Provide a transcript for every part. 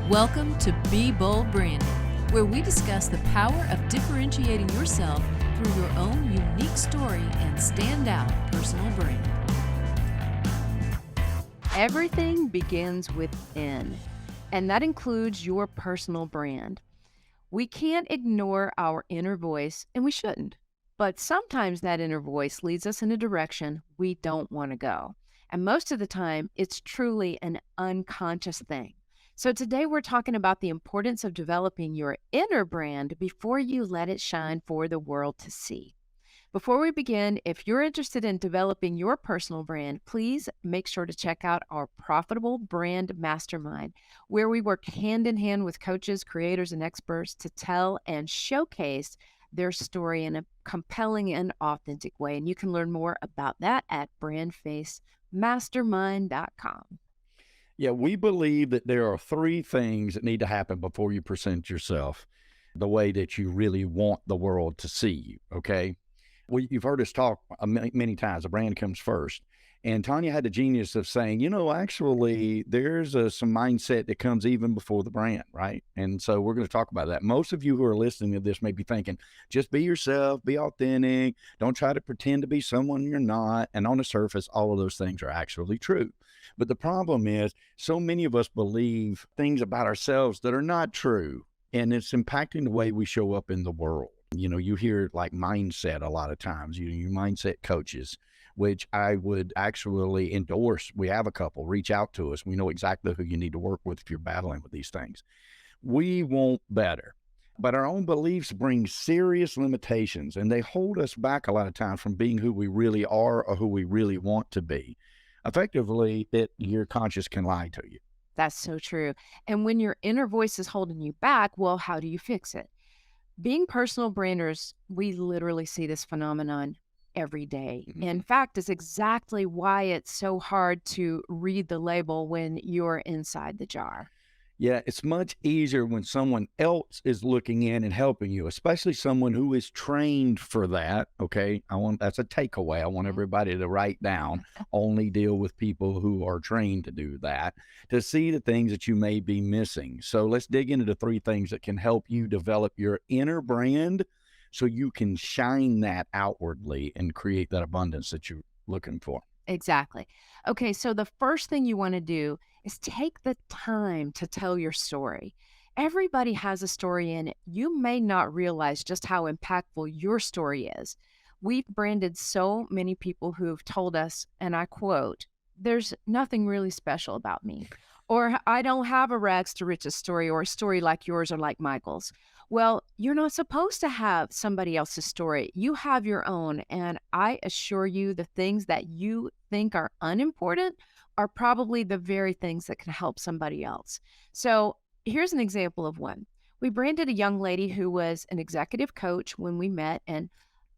Welcome to Be Bold Branding, where we discuss the power of differentiating yourself through your own unique story and standout personal brand. Everything begins within, and that includes your personal brand. We can't ignore our inner voice, and we shouldn't. But sometimes that inner voice leads us in a direction we don't want to go. And most of the time, it's truly an unconscious thing. So today we're talking about the importance of developing your inner brand before you let it shine for the world to see. Before we begin, if you're interested in developing your personal brand, please make sure to check out our Profitable Brand Mastermind, where we work hand in hand with coaches, creators, and experts to tell and showcase their story in a compelling and authentic way. And you can learn more about that at BrandFaceMastermind.com. Yeah, we believe that there are three things that need to happen before you present yourself the way that you really want the world to see you, okay? You've heard us talk many times, the brand comes first. And Tanya had the genius of saying, actually, there's some mindset that comes even before the brand, right? And so we're going to talk about that. Most of you who are listening to this may be thinking, just be yourself, be authentic, don't try to pretend to be someone you're not. And on the surface, all of those things are actually true. But the problem is, so many of us believe things about ourselves that are not true, and it's impacting the way we show up in the world. You hear like mindset a lot of times, you mindset coaches, which I would actually endorse. We have a couple, reach out to us. We know exactly who you need to work with if you're battling with these things. We want better, but our own beliefs bring serious limitations, and they hold us back a lot of times from being who we really are or who we really want to be. Effectively, that your conscience can lie to you. That's so true. And when your inner voice is holding you back, well, how do you fix it? Being personal branders, we literally see this phenomenon every day. Mm-hmm. In fact, it's exactly why it's so hard to read the label when you're inside the jar. Yeah, it's much easier when someone else is looking in and helping you, especially someone who is trained for that. Okay, that's a takeaway. I want everybody to write down. Only deal with people who are trained to do that, to see the things that you may be missing. So let's dig into the three things that can help you develop your inner brand so you can shine that outwardly and create that abundance that you're looking for. Exactly. Okay, so the first thing you want to do is take the time to tell your story. Everybody has a story in it. You may not realize just how impactful your story is. We've branded so many people who've told us, and I quote, "There's nothing really special about me," or "I don't have a rags to riches story or a story like yours or like Michael's." Well, you're not supposed to have somebody else's story. You have your own. And I assure you, the things that you think are unimportant are probably the very things that can help somebody else. So here's an example of one. We branded a young lady who was an executive coach when we met. And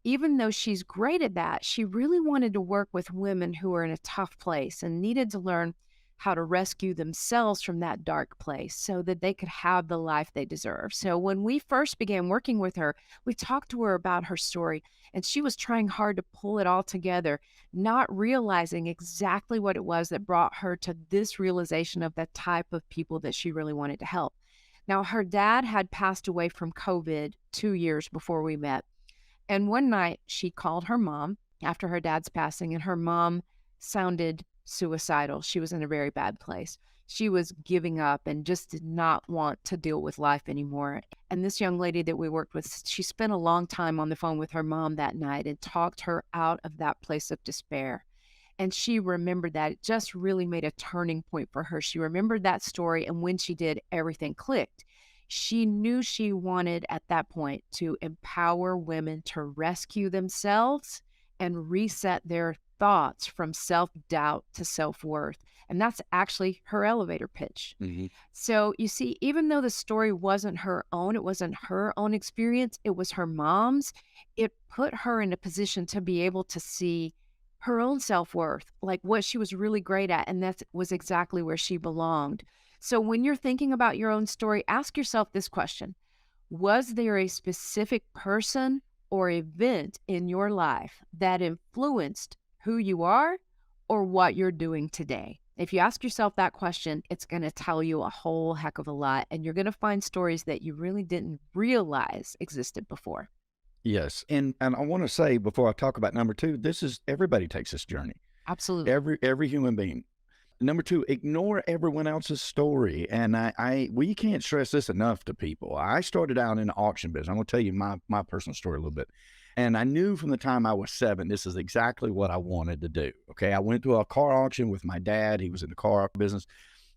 even though she's great at that, she really wanted to work with women who are in a tough place and needed to learn how to rescue themselves from that dark place so that they could have the life they deserve. So when we first began working with her, we talked to her about her story, and she was trying hard to pull it all together, not realizing exactly what it was that brought her to this realization of the type of people that she really wanted to help. Now, her dad had passed away from COVID 2 years before we met. And one night she called her mom after her dad's passing, and her mom sounded suicidal. She was in a very bad place. She was giving up and just did not want to deal with life anymore. And this young lady that we worked with, she spent a long time on the phone with her mom that night and talked her out of that place of despair. And she remembered that. It just really made a turning point for her. She remembered that story, and when she did, everything clicked. She knew she wanted at that point to empower women to rescue themselves and reset their thoughts from self-doubt to self-worth. And that's actually her elevator pitch. Mm-hmm. So you see, even though the story wasn't her own, it wasn't her own experience, it was her mom's, it put her in a position to be able to see her own self-worth, like what she was really great at. And that was exactly where she belonged. So when you're thinking about your own story, ask yourself this question: was there a specific person or event in your life that influenced who you are or what you're doing today? If you ask yourself that question, it's going to tell you a whole heck of a lot. And you're going to find stories that you really didn't realize existed before. Yes. And I want to say before I talk about number two, this is everybody takes this journey. Absolutely. Every human being. Number two, ignore everyone else's story. And we can't stress this enough to people. I started out in the auction business. I'm going to tell you my personal story a little bit. And I knew from the time I was 7, this is exactly what I wanted to do. Okay. I went to a car auction with my dad. He was in the car business.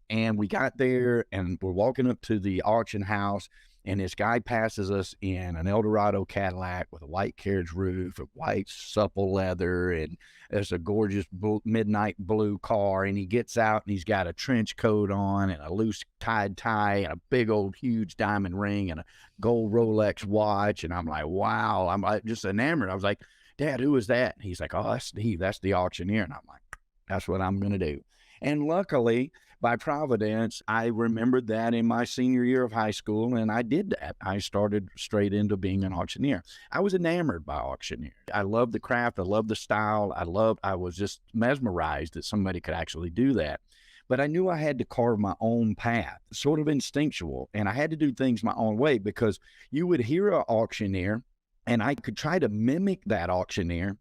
And we got there and we're walking up to the auction house. And this guy passes us in an Eldorado Cadillac with a white carriage roof, a white supple leather, and it's a gorgeous midnight blue car. And he gets out and he's got a trench coat on and a loose tied tie and a big old huge diamond ring and a gold Rolex watch. And I'm like, wow, I'm like just enamored. I was like, Dad, who is that? And he's like, oh, that's Steve. That's the auctioneer. And I'm like, that's what I'm going to do. And luckily, by providence, I remembered that in my senior year of high school, and I did that. I started straight into being an auctioneer. I was enamored by auctioneer. I loved the craft. I loved the style. I was just mesmerized that somebody could actually do that. But I knew I had to carve my own path, sort of instinctual, and I had to do things my own way because you would hear an auctioneer, and I could try to mimic that auctioneer,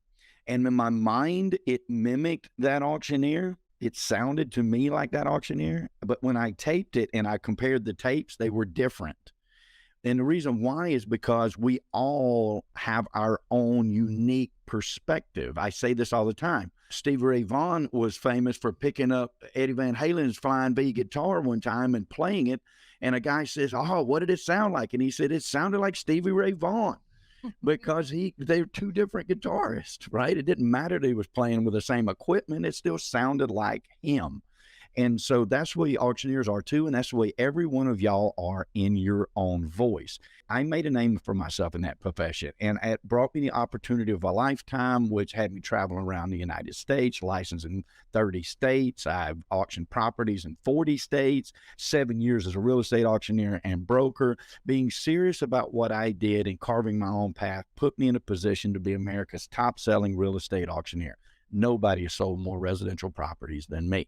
and in my mind, it mimicked that auctioneer. It sounded to me like that auctioneer, but when I taped it and I compared the tapes, they were different. And the reason why is because we all have our own unique perspective. I say this all the time. Stevie Ray Vaughan was famous for picking up Eddie Van Halen's Flying V guitar one time and playing it. And a guy says, oh, what did it sound like? And he said, it sounded like Stevie Ray Vaughan. Because they're two different guitarists, right? It didn't matter that he was playing with the same equipment. It still sounded like him. And so that's the way auctioneers are too. And that's the way every one of y'all are in your own voice. I made a name for myself in that profession, and it brought me the opportunity of a lifetime, which had me traveling around the United States, licensed in 30 states. I've auctioned properties in 40 states, 7 years as a real estate auctioneer and broker. Being serious about what I did and carving my own path put me in a position to be America's top selling real estate auctioneer. Nobody has sold more residential properties than me.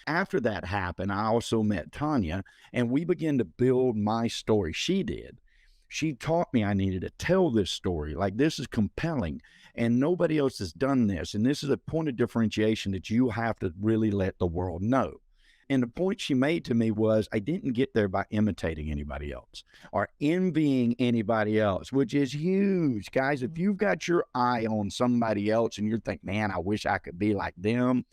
After that happened, I also met Tanya, and we began to build my story. She did. She taught me I needed to tell this story. Like, this is compelling, and nobody else has done this. And this is a point of differentiation that you have to really let the world know. And the point she made to me was I didn't get there by imitating anybody else or envying anybody else, which is huge. Guys, if you've got your eye on somebody else and you're thinking, man, I wish I could be like them,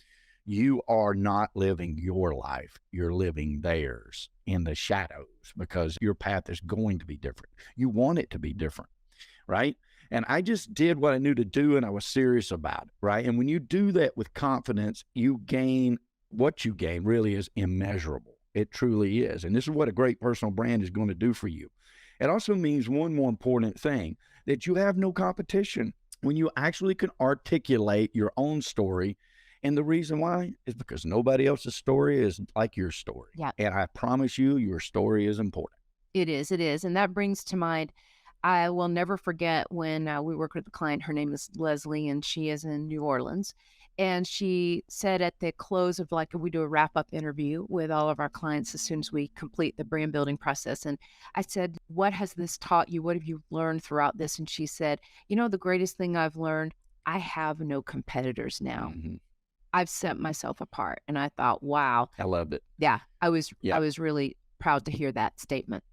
you are not living your life. You're living theirs in the shadows because your path is going to be different. You want it to be different, right? And I just did what I knew to do, and I was serious about it, right? And when you do that with confidence, you gain, what you gain really is immeasurable. It truly is. And this is what a great personal brand is going to do for you. It also means one more important thing, that you have no competition. When you actually can articulate your own story. And the reason why is because nobody else's story is like your story. Yeah. And I promise you, your story is important. It is. It is. And that brings to mind, I will never forget when we worked with a client. Her name is Leslie, and she is in New Orleans. And she said at the close of, like, we do a wrap-up interview with all of our clients as soon as we complete the brand building process. And I said, what has this taught you? What have you learned throughout this? And she said, the greatest thing I've learned, I have no competitors now. Mm-hmm. I've set myself apart. And I thought, wow. I loved it. Yeah, I was really proud to hear that statement.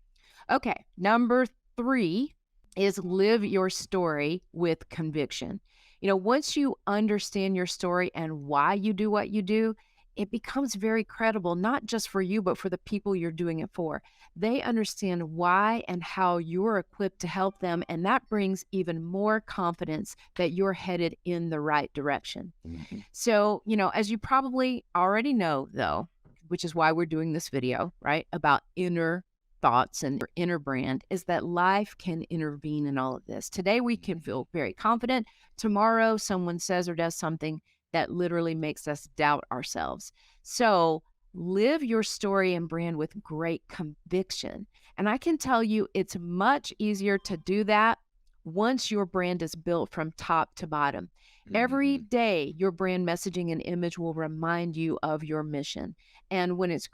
Okay, number 3 is live your story with conviction. Once you understand your story and why you do what you do, it becomes very credible, not just for you, but for the people you're doing it for. They understand why and how you're equipped to help them, and that brings even more confidence that you're headed in the right direction. Mm-hmm. So, as you probably already know, though, which is why we're doing this video, right, about inner thoughts and your inner brand, is that life can intervene in all of this. Today, we can feel very confident. Tomorrow, someone says or does something that literally makes us doubt ourselves. So live your story and brand with great conviction. And I can tell you it's much easier to do that once your brand is built from top to bottom. Every day, your brand messaging and image will remind you of your mission. And when it's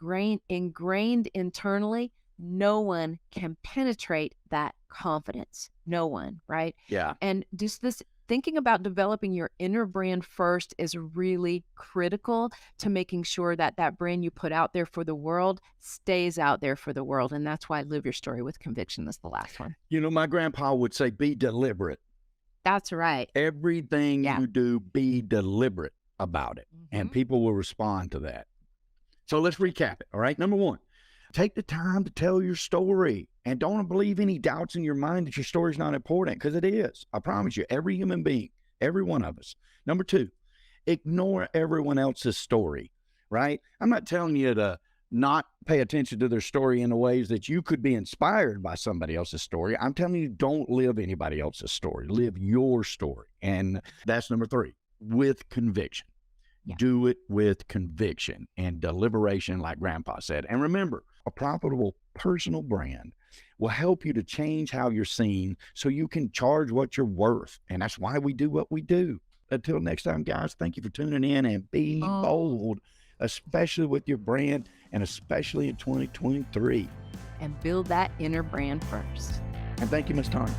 ingrained internally, no one can penetrate that confidence. No one, right? Yeah. And just this thinking about developing your inner brand first is really critical to making sure that that brand you put out there for the world stays out there for the world. And that's why Live Your Story with Conviction is the last one. You know, my grandpa would say, be deliberate. That's right. Everything Yeah. you do, be deliberate about it. And people will respond to that. So let's recap it. All right. Number one, take the time to tell your story, and don't believe any doubts in your mind that your story is not important, because it is. I promise you, every human being, every one of us. Number two, ignore everyone else's story, right? I'm not telling you to not pay attention to their story in the ways that you could be inspired by somebody else's story. I'm telling you, don't live anybody else's story. Live your story. And that's number three, with conviction. Yeah. Do it with conviction and deliberation, like Grandpa said. And remember, a profitable personal brand will help you to change how you're seen so you can charge what you're worth. And that's why we do what we do. Until next time, guys, thank you for tuning in, and be bold, especially with your brand and especially in 2023. And build that inner brand first. And thank you, Ms. Tanya.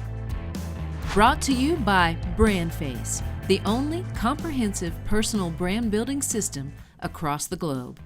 Brought to you by BrandFace, the only comprehensive personal brand building system across the globe.